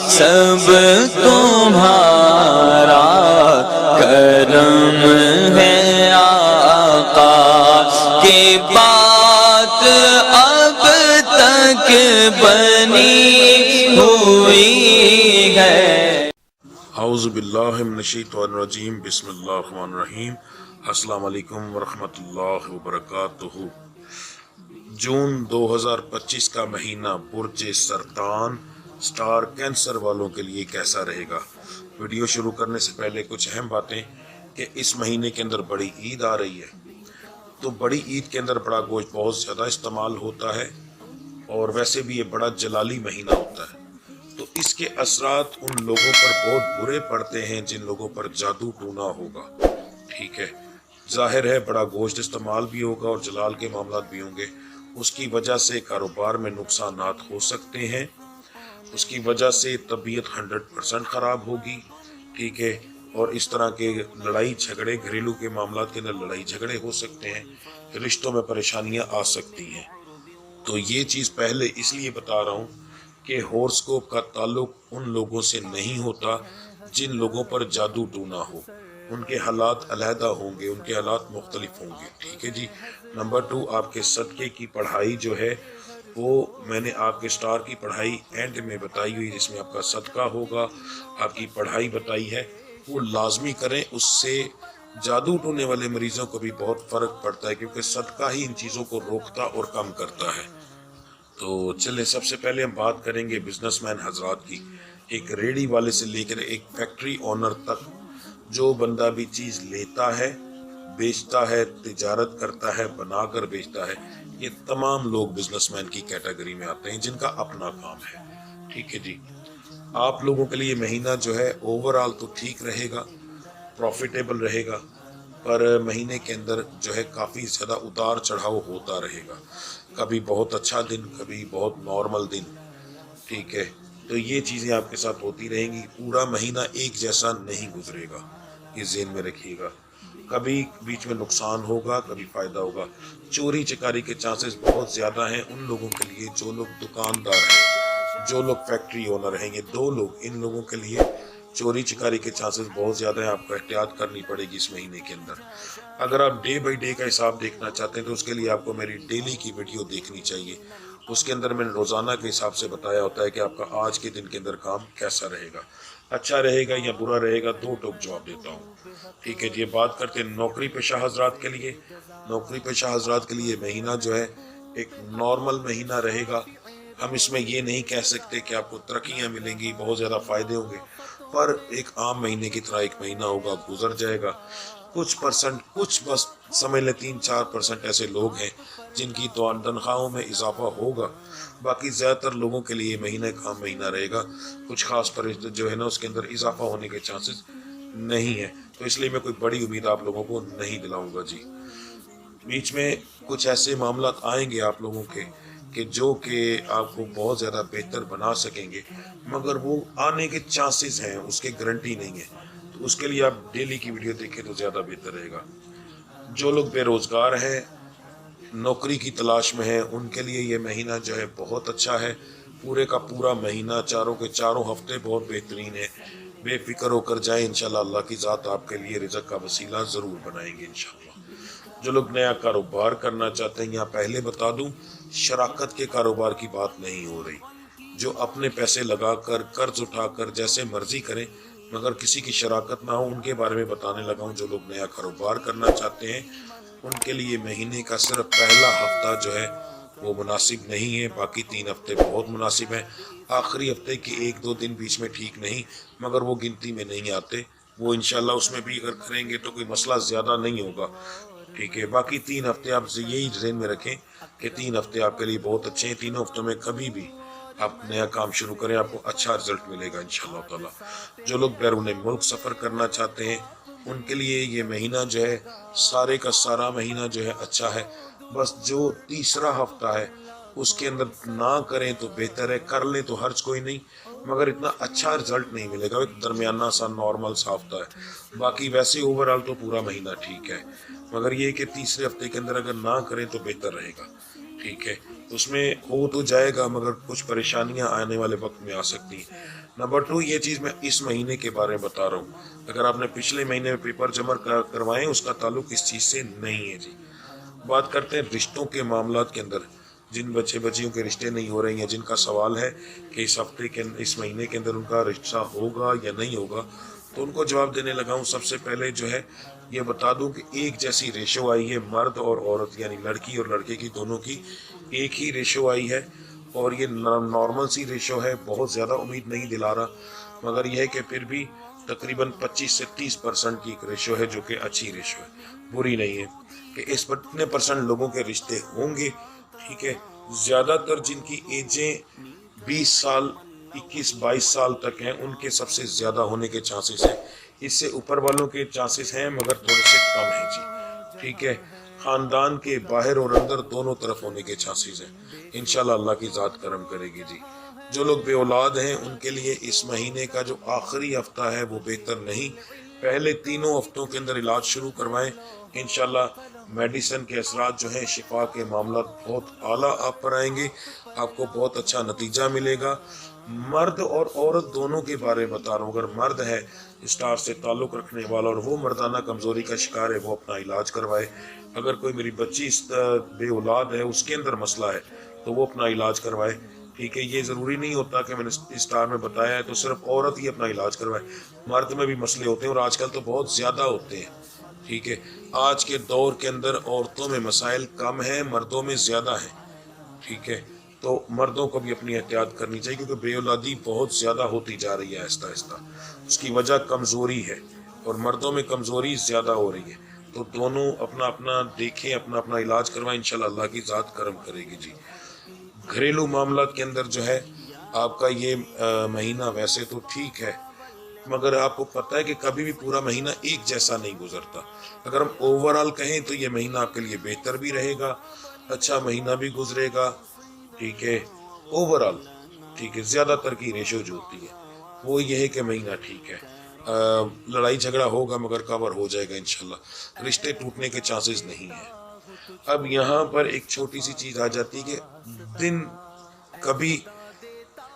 سب تمہارا کرم ہے آقا کی بات اب تک بنی ہوئی ہے۔ اعوذ باللہ من الشیطان الرجیم، بسم اللہ الرحمن الرحیم۔ السلام علیکم ورحمۃ اللہ وبرکاتہ۔ جون 2025 کا مہینہ برج سرطان سٹار کینسر والوں کے لیے کیسا رہے گا؟ ویڈیو شروع کرنے سے پہلے کچھ اہم باتیں کہ اس مہینے کے اندر بڑی عید آ رہی ہے، تو بڑی عید کے اندر بڑا گوشت بہت زیادہ استعمال ہوتا ہے، اور ویسے بھی یہ بڑا جلالی مہینہ ہوتا ہے، تو اس کے اثرات ان لوگوں پر بہت برے پڑتے ہیں جن لوگوں پر جادو ٹونا ہوگا۔ ٹھیک ہے، ظاہر ہے بڑا گوشت استعمال بھی ہوگا اور جلال کے معاملات بھی ہوں گے، اس کی وجہ سے کاروبار میں نقصانات ہو سکتے ہیں، اس کی وجہ سے طبیعت 100% خراب ہوگی۔ ٹھیک ہے، اور اس طرح کے لڑائی جھگڑے، گھریلو کے معاملات کے اندر لڑائی جھگڑے ہو سکتے ہیں، رشتوں میں پریشانیاں آ سکتی ہیں۔ تو یہ چیز پہلے اس لیے بتا رہا ہوں کہ ہورسکوپ کا تعلق ان لوگوں سے نہیں ہوتا جن لوگوں پر جادو ٹونا ہو، ان کے حالات علیحدہ ہوں گے، ان کے حالات مختلف ہوں گے۔ ٹھیک ہے جی۔ نمبر 2، آپ کے صدقے کی پڑھائی جو ہے وہ میں نے آپ کے سٹار کی پڑھائی اینڈ میں بتائی ہوئی، جس میں آپ کا صدقہ ہوگا، آپ کی پڑھائی بتائی ہے، وہ لازمی کریں۔ اس سے جادو ٹونے والے مریضوں کو بھی بہت فرق پڑتا ہے، کیونکہ صدقہ ہی ان چیزوں کو روکتا اور کم کرتا ہے۔ تو چلیں سب سے پہلے ہم بات کریں گے بزنس مین حضرات کی۔ ایک ریڑھی والے سے لے کر ایک فیکٹری اونر تک، جو بندہ بھی چیز لیتا ہے، بیچتا ہے، تجارت کرتا ہے، بنا کر بیچتا ہے، یہ تمام لوگ بزنس مین کی کیٹیگری میں آتے ہیں جن کا اپنا کام ہے۔ ٹھیک ہے جی۔ آپ لوگوں کے لیے مہینہ جو ہے اوورآل تو ٹھیک رہے گا، پروفیٹیبل رہے گا، پر مہینے کے اندر جو ہے کافی زیادہ اتار چڑھاؤ ہوتا رہے گا، کبھی بہت اچھا دن، کبھی بہت نارمل دن۔ ٹھیک ہے، تو یہ چیزیں آپ کے ساتھ ہوتی رہیں گی، پورا مہینہ ایک جیسا نہیں گزرے گا، یہ ذہن میں رکھیے گا۔ کبھی بیچ میں نقصان ہوگا، کبھی فائدہ ہوگا۔ چوری چکاری کے چانسز بہت زیادہ ہیں ان لوگوں کے لیے جو لوگ دکاندار ہیں، جو لوگ فیکٹری اونر ہیں، یہ 2 لوگ، ان لوگوں کے لیے چوری چکاری کے چانسز بہت زیادہ ہیں۔ آپ کو احتیاط کرنی پڑے گی اس مہینے کے اندر۔ اگر آپ ڈے بائی ڈے کا حساب دیکھنا چاہتے ہیں تو اس کے لیے آپ کو میری ڈیلی کی ویڈیو دیکھنی چاہیے، اس کے اندر میں نے روزانہ کے حساب سے بتایا ہوتا ہے کہ آپ کا آج کے دن کے اندر کام کیسا رہے گا، اچھا رہے گا یا برا رہے گا، 2 ٹوک جواب دیتا ہوں۔ ٹھیک ہے جی۔ بات کرتے ہیں نوکری پیشہ حضرات کے لیے۔ نوکری پیشہ حضرات کے لیے مہینہ جو ہے ایک نارمل مہینہ رہے گا۔ ہم اس میں یہ نہیں کہہ سکتے کہ آپ کو ترقیاں ملیں گی، بہت زیادہ فائدے ہوں گے، پر ایک عام مہینے کی طرح ایک مہینہ ہوگا، گزر جائے گا۔ کچھ بس سمجھ لیں 3-4% ایسے لوگ ہیں جن کی تو تنخواہوں میں اضافہ ہوگا، باقی زیادہ تر لوگوں کے لیے مہینہ کام مہینہ رہے گا۔ کچھ خاص پر جو ہے نا اس کے اندر اضافہ ہونے کے چانسز نہیں ہے، تو اس لیے میں کوئی بڑی امید آپ لوگوں کو نہیں دلاؤں گا جی۔ بیچ میں کچھ ایسے معاملات آئیں گے آپ لوگوں کے کہ جو کہ آپ کو بہت زیادہ بہتر بنا سکیں گے، مگر وہ آنے کے چانسز ہیں، اس کی گارنٹی نہیں ہے، تو اس کے لیے آپ ڈیلی کی ویڈیو دیکھیں تو زیادہ بہتر رہے گا۔ جو لوگ بے روزگار ہیں، نوکری کی تلاش میں ہیں، ان کے لیے یہ مہینہ جو ہے بہت اچھا ہے۔ پورے کا پورا مہینہ، چاروں کے چاروں ہفتے بہت بہترین ہے۔ بے فکر ہو کر جائیں، انشاءاللہ اللہ کی ذات آپ کے لیے رزق کا وسیلہ ضرور بنائیں گے انشاءاللہ۔ جو لوگ نیا کاروبار کرنا چاہتے ہیں، یہاں پہلے بتا دوں شراکت کے کاروبار کی بات نہیں ہو رہی، جو اپنے پیسے لگا کر قرض اٹھا کر جیسے مرضی کریں مگر کسی کی شراکت نہ ہو، ان کے بارے میں بتانے لگا ہوں۔ جو لوگ نیا کاروبار کرنا چاہتے ہیں ان کے لیے مہینے کا صرف پہلا ہفتہ جو ہے وہ مناسب نہیں ہے، باقی 3 ہفتے بہت مناسب ہیں۔ آخری ہفتے کے 1-2 دن بیچ میں ٹھیک نہیں، مگر وہ گنتی میں نہیں آتے، وہ انشاءاللہ اس میں بھی اگر کریں گے تو کوئی مسئلہ زیادہ نہیں ہوگا۔ ٹھیک ہے، باقی 3 ہفتے آپ یہی ذہن میں رکھیں کہ 3 ہفتے آپ کے لیے بہت اچھے ہیں۔ 3 ہفتوں میں کبھی بھی آپ نیا کام شروع کریں، آپ کو اچھا رزلٹ ملے گا انشاءاللہ تعالی۔ جو لوگ بیرون ملک سفر کرنا چاہتے ہیں ان کے لیے یہ مہینہ جو ہے سارے کا سارا مہینہ جو ہے اچھا ہے، بس جو تیسرا ہفتہ ہے اس کے اندر نہ کریں تو بہتر ہے، کر لیں تو حرج کوئی نہیں، مگر اتنا اچھا رزلٹ نہیں ملے گا، ایک درمیانہ سا نارمل سا ہفتہ ہے۔ باقی ویسے اوورآل تو پورا مہینہ ٹھیک ہے، مگر یہ کہ تیسرے ہفتے کے اندر اگر نہ کریں تو بہتر رہے گا۔ ٹھیک ہے، اس میں ہو تو جائے گا مگر کچھ پریشانیاں آنے والے وقت میں آ سکتی ہیں۔ نمبر 2، یہ چیز میں اس مہینے کے بارے میں بتا رہا ہوں، اگر آپ نے پچھلے مہینے میں پیپر جمع کروائے اس کا تعلق اس چیز سے نہیں ہے جی۔ بات کرتے ہیں رشتوں کے معاملات کے اندر، جن بچے بچیوں کے رشتے نہیں ہو رہے ہیں، جن کا سوال ہے کہ اس مہینے کے اندر ان کا رشتہ ہوگا یا نہیں ہوگا، تو ان کو جواب دینے لگا ہوں۔ سب سے پہلے جو ہے یہ بتا دوں کہ ایک جیسی ریشو آئی ہے، مرد اور عورت یعنی لڑکی اور لڑکے کی دونوں کی ایک ہی ریشو آئی ہے، اور یہ نارمل سی ریشو ہے، بہت زیادہ امید نہیں دلا رہا، مگر یہ ہے کہ پھر بھی تقریباً 25 سے 30% کی ایک ریشو ہے، جو کہ اچھی ریشو ہے، بری نہیں ہے، کہ اس پر اتنے % لوگوں کے رشتے ہوں گے۔ ٹھیک ہے، زیادہ تر جن کی ایجیں 20 سال 21-22 سال تک ہیں ان کے سب سے زیادہ ہونے کے چانسز ہیں، اس سے اوپر والوں کے چانسز ہیں مگر تھوڑے سے کم ہیں جی۔ ٹھیک ہے، خاندان کے باہر اور اندر دونوں طرف ہونے کے چانسز ہیں، انشاءاللہ اللہ کی ذات کرم کرے گی جی۔ جو لوگ بے اولاد ہیں ان کے لیے اس مہینے کا جو آخری ہفتہ ہے وہ بہتر نہیں، پہلے تینوں ہفتوں کے اندر علاج شروع کروائیں، انشاءاللہ میڈیسن کے اثرات جو ہیں، شفا کے معاملات بہت اعلیٰ آپ پر آئیں گے، آپ کو بہت اچھا نتیجہ ملے گا۔ مرد اور عورت دونوں کے بارے میں بتا رہا ہوں، اگر مرد ہے اسٹار سے تعلق رکھنے والا اور وہ مردانہ کمزوری کا شکار ہے، وہ اپنا علاج کروائے۔ اگر کوئی میری بچی بے اولاد ہے، اس کے اندر مسئلہ ہے، تو وہ اپنا علاج کروائے۔ ٹھیک ہے، یہ ضروری نہیں ہوتا کہ میں نے اسٹار میں بتایا ہے تو صرف عورت ہی اپنا علاج کروائے، مرد میں بھی مسئلے ہوتے ہیں اور آج کل تو بہت زیادہ ہوتے ہیں۔ ٹھیک ہے، آج کے دور کے اندر عورتوں میں مسائل کم ہیں، مردوں میں زیادہ ہیں۔ ٹھیک ہے، تو مردوں کو بھی اپنی احتیاط کرنی چاہیے، کیونکہ بے اولادی بہت زیادہ ہوتی جا رہی ہے آہستہ آہستہ، اس کی وجہ کمزوری ہے، اور مردوں میں کمزوری زیادہ ہو رہی ہے، تو دونوں اپنا اپنا دیکھیں، اپنا اپنا علاج کروائیں، انشاءاللہ اللہ کی ذات کرم کرے گی جی۔ گھریلو معاملات کے اندر جو ہے آپ کا یہ مہینہ ویسے تو ٹھیک ہے، مگر آپ کو پتہ ہے کہ کبھی بھی پورا مہینہ ایک جیسا نہیں گزرتا۔ اگر ہم اوورآل کہیں تو یہ مہینہ آپ کے لیے بہتر بھی رہے گا، اچھا مہینہ بھی گزرے گا۔ ٹھیک ہے، اوورآل ٹھیک ہے، زیادہ تر کی ریشو جو ہوتی ہے وہ یہ ہے کہ مہینہ ٹھیک ہے، لڑائی جھگڑا ہوگا مگر کور ہو جائے گا انشاءاللہ، رشتے ٹوٹنے کے چانسز نہیں ہیں۔ اب یہاں پر ایک چھوٹی سی چیز آ جاتی ہے کہ دن کبھی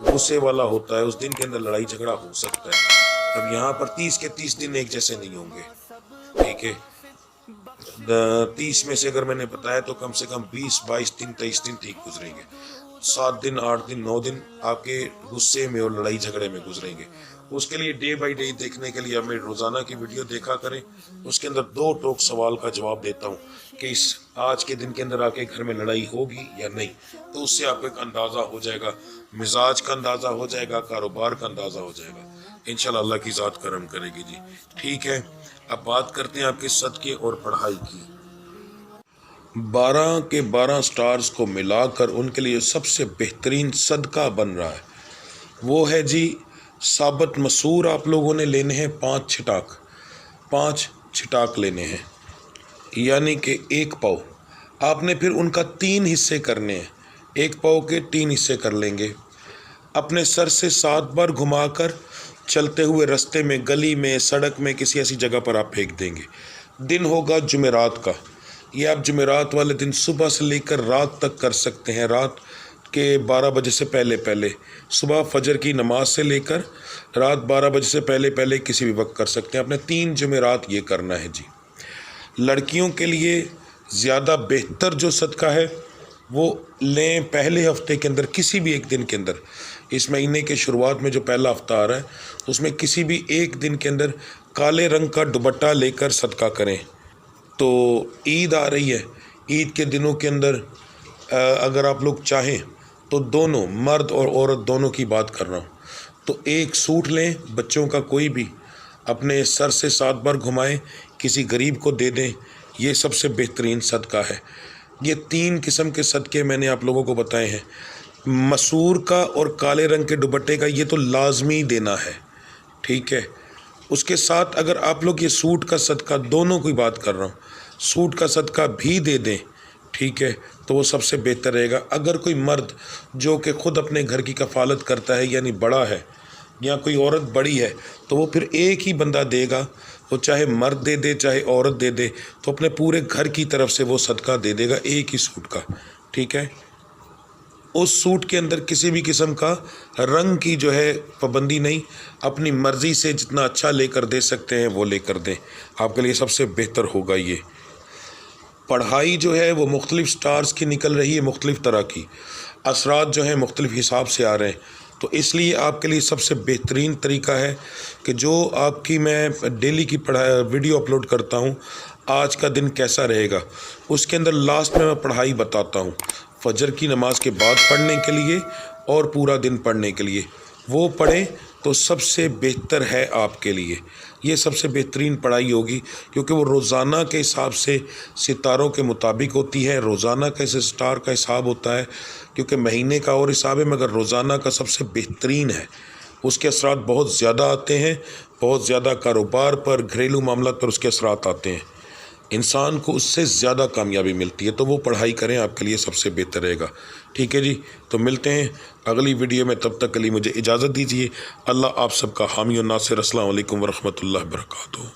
غصے والا ہوتا ہے، اس دن کے اندر لڑائی جھگڑا ہو سکتا ہے۔ اب یہاں پر 30 کے 30 دن ایک جیسے نہیں ہوں گے۔ ٹھیک ہے، 30 میں سے اگر میں نے بتایا تو کم سے کم 20-22 دن 23 دن ٹھیک گزریں گے، 7 دن 8 دن 9 دن آپ کے غصے میں اور لڑائی جھگڑے میں گزریں گے۔ اس کے لیے ڈے بائی ڈے دیکھنے کے لیے ہمیں روزانہ کی ویڈیو دیکھا کریں، اس کے اندر 2 ٹوک سوال کا جواب دیتا ہوں کہ اس آج کے دن کے اندر آپ کے گھر میں لڑائی ہوگی یا نہیں، تو اس سے آپ کو ایک اندازہ ہو جائے گا، مزاج کا اندازہ ہو جائے گا، کاروبار کا اندازہ ہو جائے گا، انشاءاللہ اللہ کی ذات کرم کرے گی جی۔ ٹھیک ہے، اب بات کرتے ہیں آپ کے صدقے اور پڑھائی کی۔ 12 کے 12 سٹارز کو ملا کر ان کے لیے سب سے بہترین صدقہ بن رہا ہے، وہ ہے جی ثابت مسور آپ لوگوں نے لینے ہیں 5 چھٹاک لینے ہیں، یعنی کہ 1 پاؤ، آپ نے پھر ان کا 3 حصے کرنے ہیں، 1 پاؤ کے 3 حصے کر لیں گے، اپنے سر سے 7 بار گھما کر چلتے ہوئے رستے میں، گلی میں، سڑک میں، کسی ایسی جگہ پر آپ پھینک دیں گے۔ دن ہوگا جمعرات کا، یہ آپ جمعرات والے دن صبح سے لے کر رات تک کر سکتے ہیں، رات کے 12 بجے سے پہلے، صبح فجر کی نماز سے لے کر رات 12 بجے سے پہلے کسی بھی وقت کر سکتے ہیں، اپنے 3 جمعرات یہ کرنا ہے جی۔ لڑکیوں کے لیے زیادہ بہتر جو صدقہ ہے وہ لیں پہلے ہفتے کے اندر، کسی بھی ایک دن کے اندر، اس مہینے کے شروعات میں جو پہلا ہفتہ آ رہا ہے اس میں کسی بھی ایک دن کے اندر کالے رنگ کا دوپٹہ لے کر صدقہ کریں۔ تو عید آ رہی ہے، عید کے دنوں کے اندر اگر آپ لوگ چاہیں تو دونوں مرد اور عورت دونوں کی بات کر رہا ہوں، تو ایک سوٹ لیں بچوں کا کوئی بھی، اپنے سر سے 7 بار گھمائیں، کسی غریب کو دے دیں، یہ سب سے بہترین صدقہ ہے۔ یہ 3 قسم کے صدقے میں نے آپ لوگوں کو بتائے ہیں، مسور کا اور کالے رنگ کے دوپٹے کا یہ تو لازمی دینا ہے۔ ٹھیک ہے، اس کے ساتھ اگر آپ لوگ یہ سوٹ کا صدقہ، دونوں کی بات کر رہا ہوں، سوٹ کا صدقہ بھی دے دیں، ٹھیک ہے، تو وہ سب سے بہتر رہے گا۔ اگر کوئی مرد جو کہ خود اپنے گھر کی کفالت کرتا ہے، یعنی بڑا ہے، یا کوئی عورت بڑی ہے، تو وہ پھر ایک ہی بندہ دے گا، وہ چاہے مرد دے دے چاہے عورت دے دے، تو اپنے پورے گھر کی طرف سے وہ صدقہ دے دے گا ایک ہی سوٹ کا۔ ٹھیک ہے. اس سوٹ کے اندر کسی بھی قسم کا رنگ کی جو ہے پابندی نہیں، اپنی مرضی سے جتنا اچھا لے کر دے سکتے ہیں وہ لے کر دیں، آپ کے لیے سب سے بہتر ہوگا. یہ پڑھائی جو ہے وہ مختلف سٹارز کی نکل رہی ہے، مختلف طرح کی اثرات جو ہیں مختلف حساب سے آ رہے ہیں، تو اس لیے آپ کے لیے سب سے بہترین طریقہ ہے کہ جو آپ کی میں ڈیلی کی ویڈیو اپلوڈ کرتا ہوں، آج کا دن کیسا رہے گا، اس کے اندر لاسٹ میں پڑھائی بتاتا ہوں فجر کی نماز کے بعد پڑھنے کے لیے اور پورا دن پڑھنے کے لیے. وہ پڑھیں تو سب سے بہتر ہے آپ کے لیے، یہ سب سے بہترین پڑھائی ہوگی، کیونکہ وہ روزانہ کے حساب سے ستاروں کے مطابق ہوتی ہے، روزانہ کا سٹار کا حساب ہوتا ہے، کیونکہ مہینے کا اور حساب ہے مگر روزانہ کا سب سے بہترین ہے. اس کے اثرات بہت زیادہ آتے ہیں، بہت زیادہ کاروبار پر، گھریلو معاملات پر اس کے اثرات آتے ہیں، انسان کو اس سے زیادہ کامیابی ملتی ہے. تو وہ پڑھائی کریں، آپ کے لیے سب سے بہتر رہے گا. ٹھیک ہے جی، تو ملتے ہیں اگلی ویڈیو میں، تب تک کے لیے مجھے اجازت دیجیے. اللہ آپ سب کا حامی و ناصر. السلام علیکم ورحمۃ اللہ وبرکاتہ.